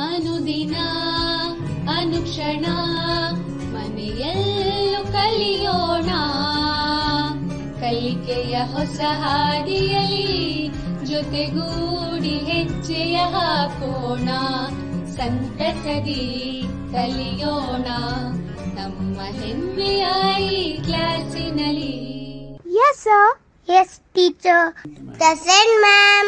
ಅನುದಿನ ಅನುಕ್ಷಣ ಮನೆಯಲ್ಲೂ ಕಲಿಯೋಣ, ಕಲಿಕೆಯ ಹೊಸ ಹಾದಿಯಲ್ಲಿ ಜೊತೆಗೂಡಿ ಹೆಜ್ಜೆಯ ಹಾಕೋಣ, ಸಂತಸದಿ ಕಲಿಯೋಣ ನಮ್ಮ ಹೆಮ್ಮೆಯ ಈ ಕ್ಲಾಸಿನಲ್ಲಿ. Yes sir. Yes teacher. Present ma'am.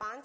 5,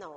9.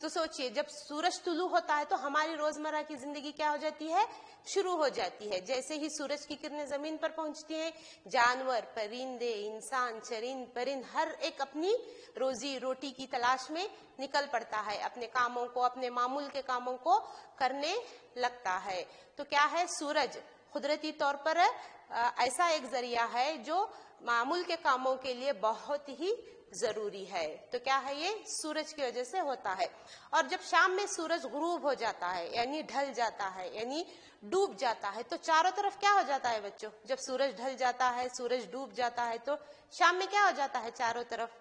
تو سوچئے جب سورج طلوع ہوتا ہے تو ہماری روزمرہ کی زندگی کیا ہو جاتی ہے؟ شروع ہو جاتی ہے. جیسے ہی سورج کی کرنیں زمین پر پہنچتی ہیں، جانور، پرندے، انسان، چرند پرند ہر ایک اپنی روزی روٹی کی تلاش میں نکل پڑتا ہے، اپنے کاموں کو، اپنے معمول کے کاموں کو کرنے لگتا ہے. تو کیا ہے؟ سورج قدرتی طور پر ایسا ایک ذریعہ ہے جو معمول کے کاموں کے لیے بہت ہی ضروری ہے. تو کیا ہے؟ یہ سورج کی وجہ سے ہوتا ہے. اور جب شام میں سورج غروب ہو جاتا ہے، یعنی ڈھل جاتا ہے، یعنی ڈوب جاتا ہے، تو چاروں طرف کیا ہو جاتا ہے بچوں؟ جب سورج ڈھل جاتا ہے، سورج ڈوب جاتا ہے، تو شام میں کیا ہو جاتا ہے چاروں طرف؟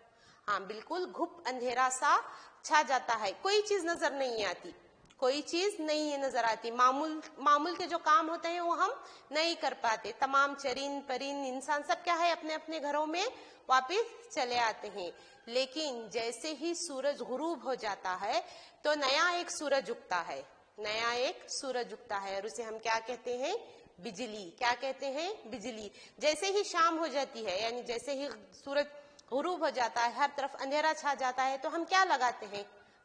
ہاں بالکل، گھپ اندھیرا سا چھا جاتا ہے، کوئی چیز نظر نہیں آتی، کوئی چیز نہیں نظر آتی. معمول کے جو کام ہوتے ہیں وہ ہم نہیں کر پاتے. تمام چرند پرند انسان سب کیا ہے؟ اپنے اپنے گھروں میں واپس چلے آتے ہیں. لیکن جیسے ہی سورج غروب ہو جاتا ہے تو نیا ایک سورج اگتا ہے، نیا ایک سورج اگتا ہے، اور اسے ہم کیا کہتے ہیں؟ بجلی. کیا کہتے ہیں؟ بجلی. جیسے ہی شام ہو جاتی ہے، یعنی جیسے ہی سورج غروب ہو جاتا ہے، ہر طرف اندھیرا چھا جاتا ہے، تو ہم کیا لگاتے ہیں؟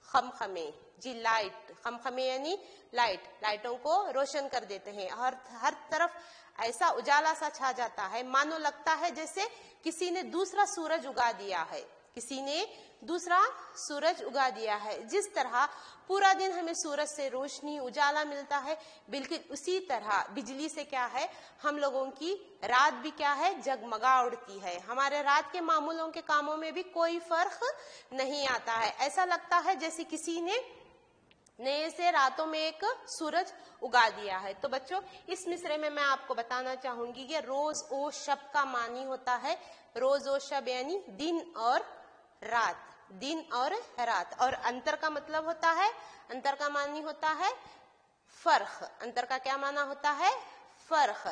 خمخمے. جی لائٹ. خمخمے یعنی لائٹ. لائٹوں کو روشن کر دیتے ہیں، اور ہر طرف ایسا اجالا سا چھا جاتا ہے، مانو لگتا ہے جیسے کسی نے دوسرا سورج اگا دیا ہے، کسی نے دوسرا سورج اگا دیا ہے. جس طرح پورا دن ہمیں سورج سے روشنی اجالا ملتا ہے، بالکل اسی طرح بجلی سے کیا ہے؟ ہم لوگوں کی رات بھی کیا ہے؟ جگمگا اڑتی ہے. ہمارے رات کے معمولوں کے کاموں میں بھی کوئی فرق نہیں آتا ہے. ایسا لگتا ہے جیسے کسی نے نئے سے راتوں میں ایک سورج اگا دیا ہے. تو بچوں اس مصرے میں آپ کو بتانا چاہوں گی کہ روز و شب کا معنی ہوتا ہے، روز و شب یعنی دن اور رات، دن اور رات. اور انتر کا مطلب ہوتا ہے، انتر کا معنی ہوتا ہے فرق. انتر کا کیا معنی ہوتا ہے؟ فرق.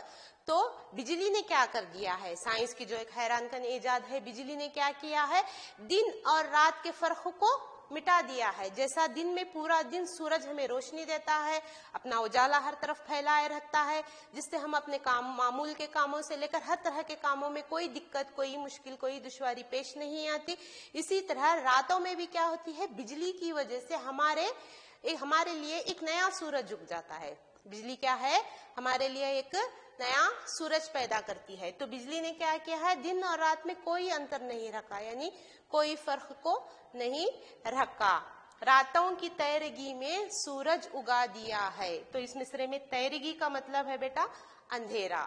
تو بجلی نے کیا کر دیا ہے؟ سائنس کی جو ایک حیران کن ایجاد ہے، بجلی نے کیا کیا ہے؟ دن اور رات کے فرق کو مٹا دیا ہے. جیسا دن میں پورا دن سورج ہمیں روشنی دیتا ہے، اپنا اجالا ہر طرف پھیلائے رکھتا ہے، جس سے ہم اپنے کام، معمول کے کاموں سے لے کر ہر طرح کے کاموں میں کوئی دقت، کوئی مشکل، کوئی دشواری پیش نہیں آتی. اسی طرح راتوں میں بھی کیا ہوتی ہے؟ بجلی کی وجہ سے ہمارے لیے ایک نیا سورج اگ جاتا ہے. بجلی کیا ہے؟ ہمارے لیے ایک نیا سورج پیدا کرتی ہے. تو بجلی نے کیا کیا ہے؟ دن اور رات میں کوئی انتر نہیں رکھا، یعنی کوئی فرق کو نہیں رکھا. راتوں کی تیرگی میں سورج اگا دیا ہے. تو اس مصرے میں تیرگی کا مطلب ہے بیٹا اندھیرا.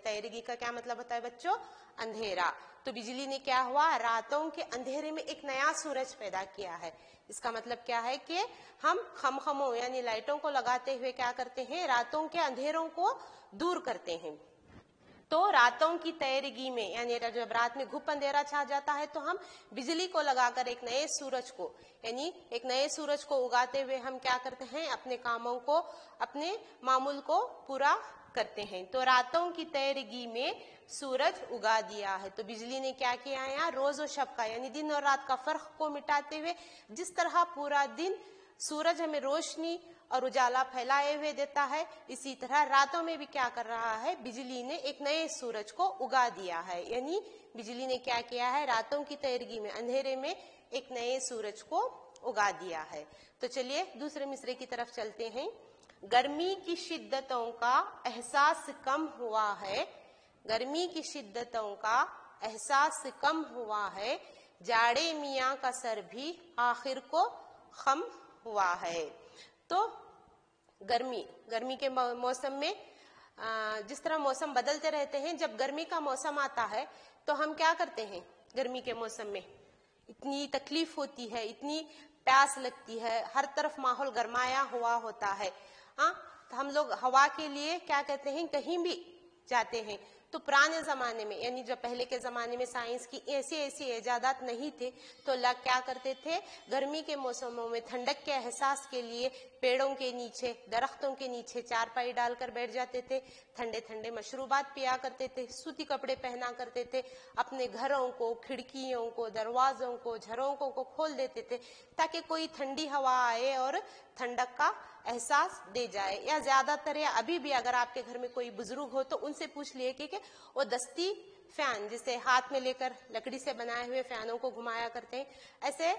تیرگی کا کیا مطلب ہوتا ہے بچوں؟ اندھیرا. تو بجلی نے کیا ہوا؟ راتوں کے اندھیرے میں ایک نیا سورج پیدا کیا ہے. اس کا مطلب کیا ہے کہ ہم خمخموں یعنی لائٹوں کو لگاتے ہوئے کیا کرتے ہیں؟ راتوں کے اندھیروں کو دور کرتے ہیں. تو راتوں کی تیرگی میں یعنی جب رات میں گھپ اندھیرا چھا جاتا ہے تو ہم بجلی کو لگا کر ایک نئے سورج کو، یعنی ایک نئے سورج کو اگاتے ہوئے ہم کیا کرتے ہیں؟ اپنے کاموں کو، اپنے معمول کو پورا کرتے ہیں. تو راتوں کی تیرگی میں سورج اگا دیا ہے. تو بجلی نے کیا کیا ہے؟ روز و شب کا یعنی دن اور رات کا فرق کو مٹاتے ہوئے جس طرح پورا دن سورج ہمیں روشنی اور اجالا پھیلائے ہوئے دیتا ہے، اسی طرح راتوں میں بھی کیا کر رہا ہے؟ بجلی نے ایک نئے سورج کو اگا دیا ہے. یعنی بجلی نے کیا کیا ہے؟ راتوں کی تیرگی میں، اندھیرے میں ایک نئے سورج کو اگا دیا ہے. تو چلیے دوسرے مصرے کی طرف چلتے ہیں. گرمی کی شدتوں کا احساس کم ہوا ہے، گرمی کی شدتوں کا احساس کم ہوا ہے، جاڑے میاں کا سر بھی آخر کو خم ہوا ہے. تو گرمی کے موسم میں جس طرح موسم بدلتے رہتے ہیں، جب گرمی کا موسم آتا ہے تو ہم کیا کرتے ہیں؟ گرمی کے موسم میں اتنی تکلیف ہوتی ہے، اتنی پیاس لگتی ہے، ہر طرف ماحول گرمایا ہوا ہوتا ہے. ہاں تو ہم لوگ ہوا کے لیے کیا کہتے ہیں؟ کہیں بھی جاتے ہیں. تو پرانے زمانے میں یعنی جو پہلے کے زمانے میں سائنس کی ایسی ایجادات نہیں تھے تو لوگ کیا کرتے تھے؟ گرمی کے موسموں میں ٹھنڈک کے احساس کے لیے پیڑوں کے نیچے، درختوں کے نیچے چارپائی ڈال کر بیٹھ جاتے تھے، ٹھنڈے ٹھنڈے مشروبات پیا کرتے تھے، سوتی کپڑے پہنا کرتے تھے، اپنے گھروں کو، کھڑکیوں کو، دروازوں کو، جھروکوں کو کھول دیتے تھے تاکہ کوئی ٹھنڈی ہوا آئے اور ٹھنڈک کا احساس دے جائے. یا زیادہ تر ابھی بھی اگر آپ کے گھر میں کوئی بزرگ ہو تو ان سے پوچھ لیے کہ وہ دستی فین جسے ہاتھ میں لے کر لکڑی سے بنائے ہوئے فینوں کو گھمایا کرتے ہیں، ایسے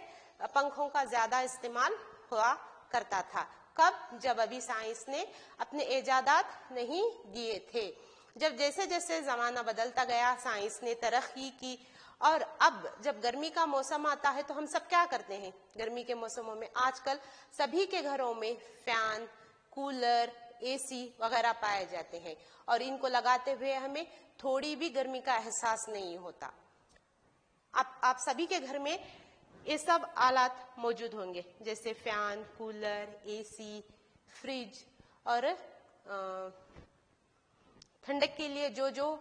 پنکھوں کا زیادہ استعمال ہوا کرتا تھا. کب؟ جب ابھی سائنس نے اپنے ایجادات نہیں دیے تھے. جب جیسے جیسے زمانہ بدلتا گیا سائنس نے ترقی کی, اور اب جب گرمی کا موسم آتا ہے تو ہم سب کیا کرتے ہیں؟ گرمی کے موسموں میں آج کل سبھی کے گھروں میں فین, کولر, اے سی وغیرہ پائے جاتے ہیں, اور ان کو لگاتے ہوئے ہمیں تھوڑی بھی گرمی کا احساس نہیں ہوتا. آپ سبھی کے گھر میں یہ سب آلات موجود ہوں گے, جیسے فین, کولر, اے سی, فریج, اور ٹھنڈک کے لیے جو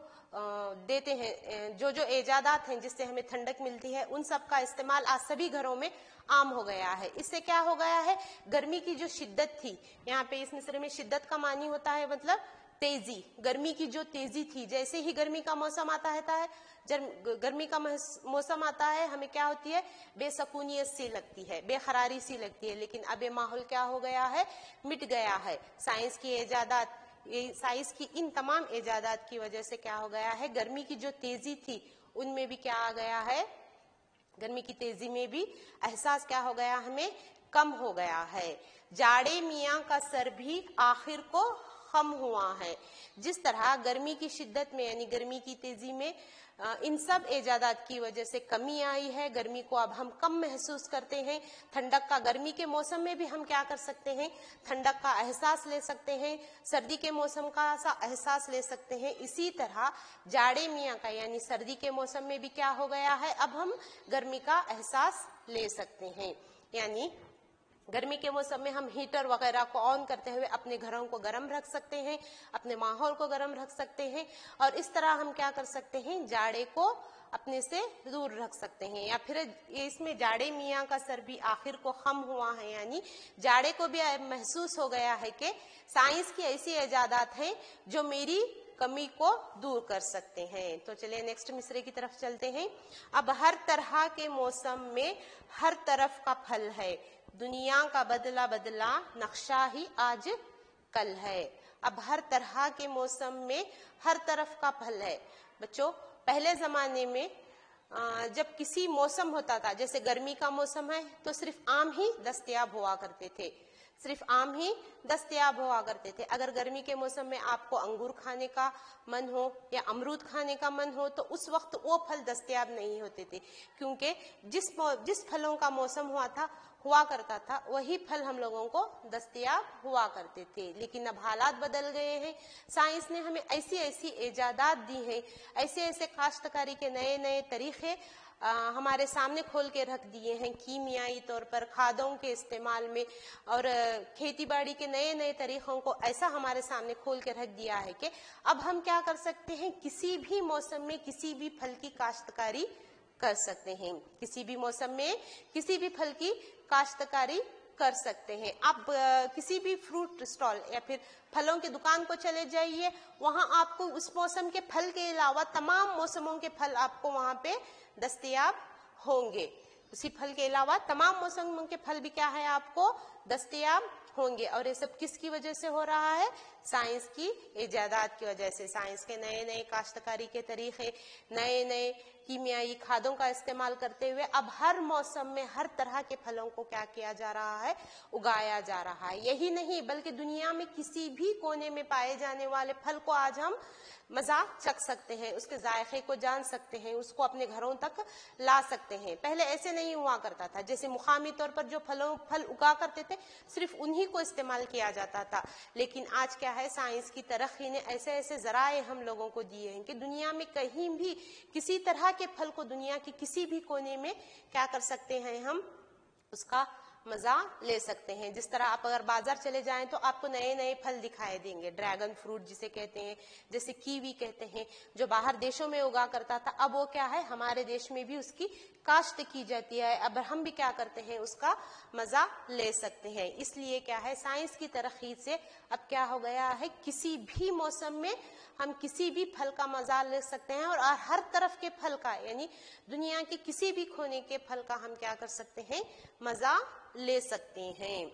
دیتے ہیں, جو ایجادات ہیں جس سے ہمیں ٹھنڈک ملتی ہے, ان سب کا استعمال آج سبھی گھروں میں عام ہو گیا ہے. اس سے کیا ہو گیا ہے؟ گرمی کی جو شدت تھی, یہاں پہ اس مصرے میں شدت کا معنی ہوتا ہے مطلب تیزی. گرمی کی جو تیزی تھی, جیسے ہی گرمی کا موسم آتا ہے, گرمی کا موسم آتا ہے, ہمیں کیا ہوتی ہے؟ بے سکونیت سی لگتی ہے, بے قراری سی لگتی ہے. لیکن اب یہ ماحول کیا ہو گیا ہے؟ مٹ گیا ہے. سائنس کی ایجادات, سائنس کی ان تمام ایجادات کی وجہ سے کیا ہو گیا ہے؟ گرمی کی جو تیزی تھی ان میں بھی کیا آ گیا ہے؟ گرمی کی تیزی میں بھی احساس کیا ہو گیا ہمیں؟ کم ہو گیا ہے. جاڑے میاں کا سر بھی آخر کو خم ہوا ہے. جس طرح گرمی کی شدت میں یعنی گرمی کی تیزی میں ان سب ایجادات کی وجہ سے کمی آئی ہے, گرمی کو اب ہم کم محسوس کرتے ہیں. ٹھنڈک کا, گرمی کے موسم میں بھی ہم کیا کر سکتے ہیں؟ ٹھنڈک کا احساس لے سکتے ہیں, سردی کے موسم کا سا احساس لے سکتے ہیں. اسی طرح جاڑے میاں کا یعنی سردی کے موسم میں بھی کیا ہو گیا ہے؟ اب ہم گرمی کا احساس لے سکتے ہیں. یعنی گرمی کے موسم میں ہم ہیٹر وغیرہ کو آن کرتے ہوئے اپنے گھروں کو گرم رکھ سکتے ہیں, اپنے ماحول کو گرم رکھ سکتے ہیں, اور اس طرح ہم کیا کر سکتے ہیں؟ جاڑے کو اپنے سے دور رکھ سکتے ہیں. یا پھر اس میں جاڑے میاں کا سر بھی آخر کو خم ہوا ہے, یعنی جاڑے کو بھی محسوس ہو گیا ہے کہ سائنس کی ایسی ایجادات ہیں جو میری کمی کو دور کر سکتے ہیں. تو چلیں نیکسٹ مصرے کی طرف چلتے ہیں. اب ہر طرح کے موسم میں ہر طرف کا پھل ہے, دنیا کا بدلا بدلا نقشہ ہی آج کل ہے. اب ہر طرح کے موسم میں ہر طرف کا پھل ہے. بچوں, پہلے زمانے میں جب کسی موسم ہوتا تھا, جیسے گرمی کا موسم ہے, تو صرف آم ہی دستیاب ہوا کرتے تھے, صرف آم ہی دستیاب ہوا کرتے تھے. اگر گرمی کے موسم میں آپ کو انگور کھانے کا من ہو یا امرود کھانے کا من ہو تو اس وقت وہ پھل دستیاب نہیں ہوتے تھے, کیونکہ جس پھلوں کا موسم ہوا کرتا تھا وہی پھل ہم لوگوں کو دستیاب ہوا کرتے تھے. لیکن اب حالات بدل گئے ہیں, سائنس نے ہمیں ایسی ایسی ایجادات دی ہیں, ایسے ایسے کاشتکاری کے نئے نئے طریقے ہمارے سامنے کھول کے رکھ دیے ہیں, کیمیائی طور پر کھادوں کے استعمال میں, اور کھیتی باڑی کے نئے نئے طریقوں کو ایسا ہمارے سامنے کھول کے رکھ دیا ہے کہ اب ہم کیا کر سکتے ہیں؟ کسی بھی موسم میں کسی بھی پھل کی کاشتکاری کر سکتے ہیں, کسی بھی موسم میں کسی بھی پھل کی کاشتکاری کر سکتے ہیں. آپ کسی بھی فروٹ اسٹال یا پھر پھلوں کی دکان کو چلے جائیے, وہاں آپ کو اس موسم کے پھل کے علاوہ تمام موسموں کے پھل آپ کو وہاں پہ دستیاب ہوں گے. اسی پھل کے علاوہ تمام موسموں کے پھل بھی کیا ہے آپ کو دستیاب ہوں گے. اور یہ سب کس کی وجہ سے ہو رہا ہے؟ سائنس کی ایجادات کی وجہ سے. سائنس کے نئے نئے کاشتکاری کے طریقے, نئے نئے کیمیائی کھادوں کا استعمال کرتے ہوئے اب ہر موسم میں ہر طرح کے پھلوں کو کیا کیا جا رہا ہے؟ اگایا جا رہا ہے. یہی نہیں بلکہ دنیا میں کسی بھی کونے میں پائے جانے والے پھل کو آج ہم مزہ چکھ سکتے ہیں, اس کے ذائقے کو جان سکتے ہیں, اس کو اپنے گھروں تک لا سکتے ہیں. پہلے ایسے نہیں ہوا کرتا تھا, جیسے مقامی طور پر جو پھل اگا کرتے تھے صرف انہی کو استعمال کیا جاتا تھا. لیکن آج کیا ہے, سائنس کی ترقی نے ایسے ایسے ذرائع ہم لوگوں کو دیے ہیں کہ دنیا میں کہیں بھی کسی طرح کے پھل کو دنیا کی کسی بھی کونے میں کیا کر سکتے ہیں, ہم اس کا مزہ لے سکتے ہیں. جس طرح آپ اگر بازار چلے جائیں تو آپ کو نئے نئے پھل دکھائی دیں گے, ڈریگن فروٹ جسے کہتے ہیں, جیسے کیوی کہتے ہیں, جو باہر دیشوں میں اگا کرتا تھا اب وہ کیا ہے ہمارے دیش میں بھی اس کی کاشت کی جاتی ہے. اب ہم بھی کیا کرتے ہیں, اس کا مزہ لے سکتے ہیں. اس لیے کیا ہے, سائنس کی ترقی سے اب کیا ہو گیا ہے, کسی بھی موسم میں ہم کسی بھی پھل کا مزہ لے سکتے ہیں, اور ہر طرف کے پھل کا یعنی دنیا کے کسی بھی کونے کے پھل کا ہم کیا کر سکتے ہیں, مزہ لے سکتے ہیں.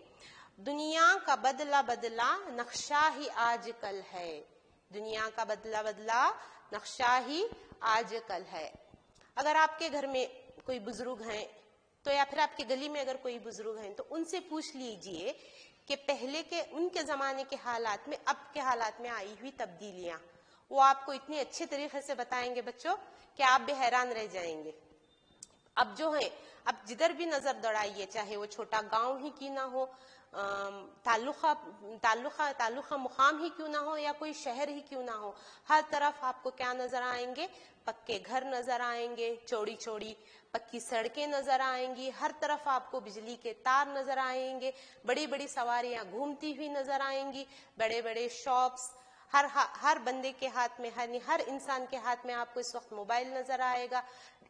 دنیا کا بدلا بدلا نقشہ ہی آج کل ہے, دنیا کا بدلا بدلا نقشہ ہی آج کل ہے. اگر آپ کے گھر میں کوئی بزرگ ہیں تو یا پھر آپ کے گلی میں اگر کوئی بزرگ ہیں تو ان سے پوچھ لیجئے کہ پہلے کے ان کے زمانے کے حالات میں اب کے حالات میں آئی ہوئی تبدیلیاں، وہ آپ کو اتنے اچھے طریقے سے بتائیں گے بچوں کہ آپ بھی حیران رہ جائیں گے. اب جو ہے اب جدھر بھی نظر دوڑائیے، چاہے وہ چھوٹا گاؤں ہی کیوں نہ ہو، تعلقہ مقام ہی کیوں نہ ہو، یا کوئی شہر ہی کیوں نہ ہو، ہر طرف آپ کو کیا نظر آئیں گے؟ پکے گھر نظر آئیں گے، چوڑی چوڑی پکی سڑکیں نظر آئیں گی، ہر طرف آپ کو بجلی کے تار نظر آئیں گے، بڑی بڑی سواریاں گھومتی ہوئی نظر آئیں گی، بڑے بڑے شاپس، ہر بندے کے ہاتھ میں، ہر انسان کے ہاتھ میں آپ کو اس وقت موبائل نظر آئے گا.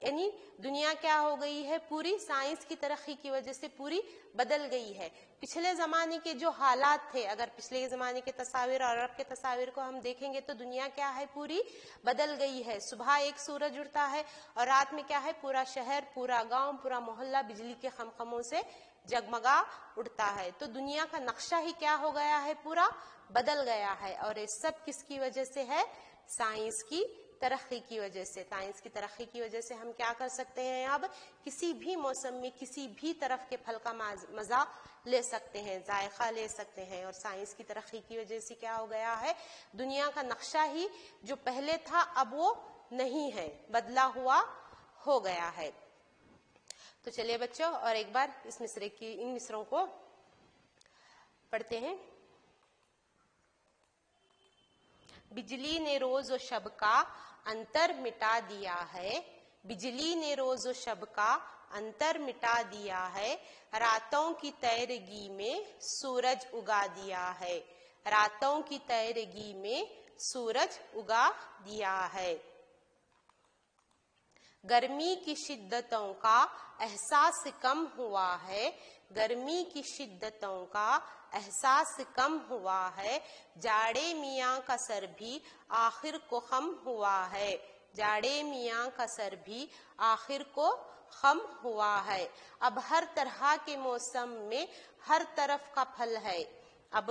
یعنی دنیا کیا ہو گئی ہے؟ پوری سائنس کی ترقی کی وجہ سے پوری بدل گئی ہے. پچھلے زمانے کے جو حالات تھے، اگر پچھلے زمانے کے تصاویر اور اب کے تصاویر کو ہم دیکھیں گے تو دنیا کیا ہے؟ پوری بدل گئی ہے. صبح ایک سورج اٹھتا ہے اور رات میں کیا ہے؟ پورا شہر، پورا گاؤں، پورا محلہ بجلی کے خمخموں سے جگمگا اٹھتا ہے. تو دنیا کا نقشہ ہی کیا ہو گیا ہے؟ پورا بدل گیا ہے. اور یہ سب کس کی وجہ سے ہے؟ سائنس کی ترقی کی وجہ سے. سائنس کی ترقی کی وجہ سے ہم کیا کر سکتے ہیں؟ اب کسی بھی موسم میں کسی بھی طرف کے پھل کا مزہ لے سکتے ہیں، ذائقہ لے سکتے ہیں. اور سائنس کی ترقی کی وجہ سے کیا ہو گیا ہے؟ دنیا کا نقشہ ہی جو پہلے تھا اب وہ نہیں ہے، بدلا ہوا ہو گیا ہے. تو چلیے بچوں اور ایک بار اس مصرے کی ان مصروں کو پڑھتے ہیں. بجلی نے روز و شب کا انتر مٹا دیا ہے، بجلی نے روز و شب کا انتر مٹا دیا ہے، راتوں کی تیرگی میں سورج اگا دیا ہے، راتوں کی تیرگی میں سورج اگا دیا ہے. گرمی کی شدتوں کا احساس کم ہوا ہے، گرمی کی شدتوں کا احساس کم ہوا ہے، جاڑے میاں کا سر بھی آخر کو خم ہوا ہے، جاڑے میاں کا سر بھی آخر کو خم ہوا ہے. اب ہر طرح کے موسم میں ہر طرف کا پھل ہے، اب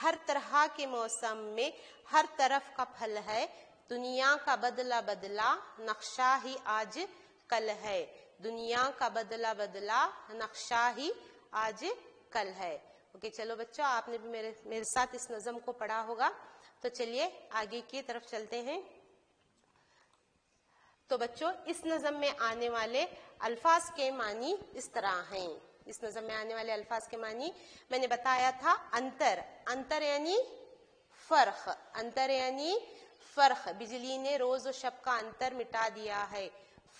ہر طرح کے موسم میں ہر طرف کا پھل ہے، دنیا کا بدلا بدلا نقشہ ہی آج کل ہے، دنیا کا بدلا بدلا نقشہ ہی آج کل ہے. اوکے چلو بچوں، آپ نے بھی میرے ساتھ اس نظم کو پڑھا ہوگا. تو چلیے آگے کی طرف چلتے ہیں. تو بچوں اس نظم میں آنے والے الفاظ کے معنی اس طرح ہیں. اس نظم میں آنے والے الفاظ کے معنی میں نے بتایا تھا. انتر، انتر یعنی فرق، انتر یعنی فرق. بجلی نے روز و شب کا انتر مٹا دیا ہے،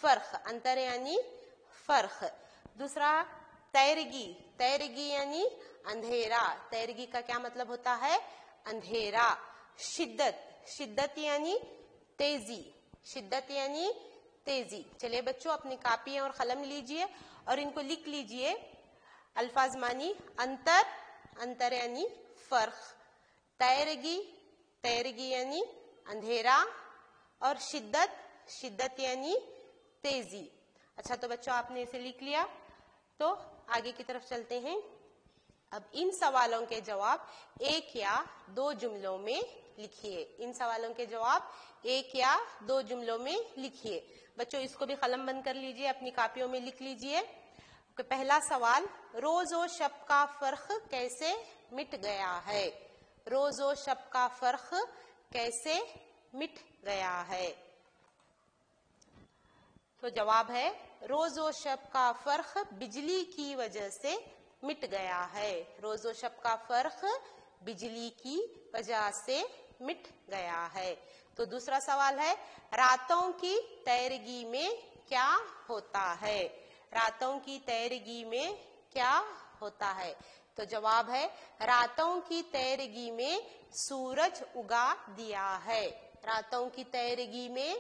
فرق، انتر یعنی فرق. دوسرا تیرگی، تیرگی یعنی اندھیرا، تیرگی کا کیا مطلب ہوتا ہے؟ اندھیرا. شدت، شدت یعنی تیزی، شدت یعنی تیزی. چلیے بچوں اپنی کاپیاں اور قلم لیجئے اور ان کو لکھ لیجئے. الفاظ معنی: انتر، انتر یعنی فرق، تیرگی، تیرگی یعنی اندھیرا، اور شدت، شدت یعنی تیزی. اچھا تو بچوں آپ نے اسے لکھ لیا. تو آگے کی طرف چلتے ہیں. اب ان سوالوں کے جواب ایک یا دو جملوں میں لکھیے. ان سوالوں کے جواب ایک یا دو جملوں میں لکھیے. بچوں اس کو بھی قلم بند کر لیجئے، اپنی کاپیوں میں لکھ لیجئے. پہلا سوال: روز و شب کا فرق کیسے مٹ گیا ہے؟ روز و شب کا فرق کیسے مٹ گیا ہے؟ تو جواب ہے روز و شب کا فرق بجلی کی وجہ سے مٹ گیا ہے. روز و شب کا فرق بجلی کی وجہ سے مٹ گیا ہے. تو دوسرا سوال ہے: راتوں کی تیرگی میں کیا ہوتا ہے؟ راتوں کی تیرگی میں کیا ہوتا ہے؟ تو جواب ہے راتوں کی تیرگی میں سورج اگا دیا ہے. راتوں کی تیرگی میں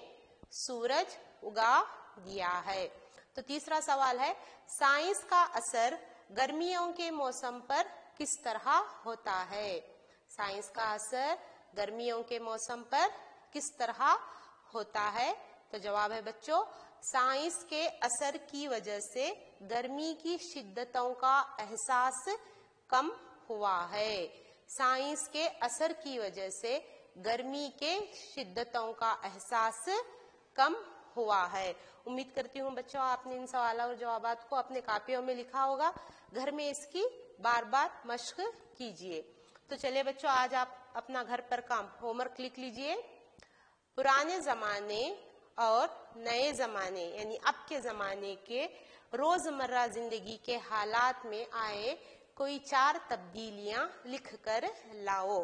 سورج اگا دیا ہے. تو تیسرا سوال ہے: سائنس کا اثر گرمیوں کے موسم پر کس طرح ہوتا ہے؟ سائنس کا اثر گرمیوں کے موسم پر کس طرح ہوتا ہے؟ تو جواب ہے بچوں سائنس کے اثر کی وجہ سے گرمی کی شدتوں کا احساس کم ہوا ہے. سائنس کے اثر کی وجہ سے گرمی کے شدتوں کا احساس کم ہوا ہے. امید کرتی ہوں بچوں آپ نے ان سوالات اور جوابات کو اپنے کاپیوں میں لکھا ہوگا. گھر میں اس کی بار بار مشق کیجیے. تو چلیے بچوں آج آپ اپنا گھر پر کام ہوم ورک لکھ لیجیے. پرانے زمانے اور نئے زمانے یعنی اب کے زمانے کے روزمرہ زندگی کے حالات میں آئے کوئی 4 تبدیلیاں لکھ کر لاؤ.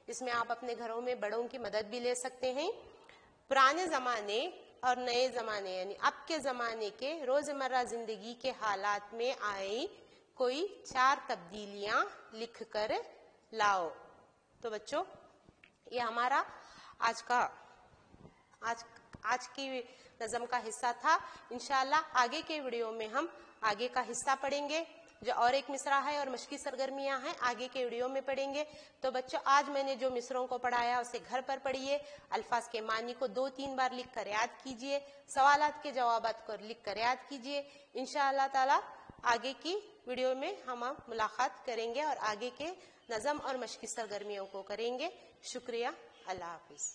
اس میں آپ اپنے گھروں میں بڑوں کی مدد بھی لے سکتے ہیں. پرانے زمانے اور نئے زمانے یعنی اب کے زمانے کے روزمرہ زندگی کے حالات میں آئی کوئی 4 تبدیلیاں لکھ کر لاؤ. تو بچوں یہ ہمارا آج کی نظم کا حصہ تھا. انشاءاللہ آگے کے ویڈیو میں ہم آگے کا حصہ پڑھیں گے. جو اور ایک مصرع ہے اور مشقی سرگرمیاں ہیں آگے کے ویڈیو میں پڑھیں گے. تو بچوں آج میں نے جو مصرعوں کو پڑھایا اسے گھر پر پڑھیے. الفاظ کے معنی کو 2-3 بار لکھ کر یاد کیجیے. سوالات کے جوابات کو لکھ کر یاد کیجیے. انشاءاللہ تعالی آگے کی ویڈیو میں ہم ملاقات کریں گے اور آگے کے نظم اور مشقی سرگرمیوں کو کریں گے. شکریہ. اللہ حافظ.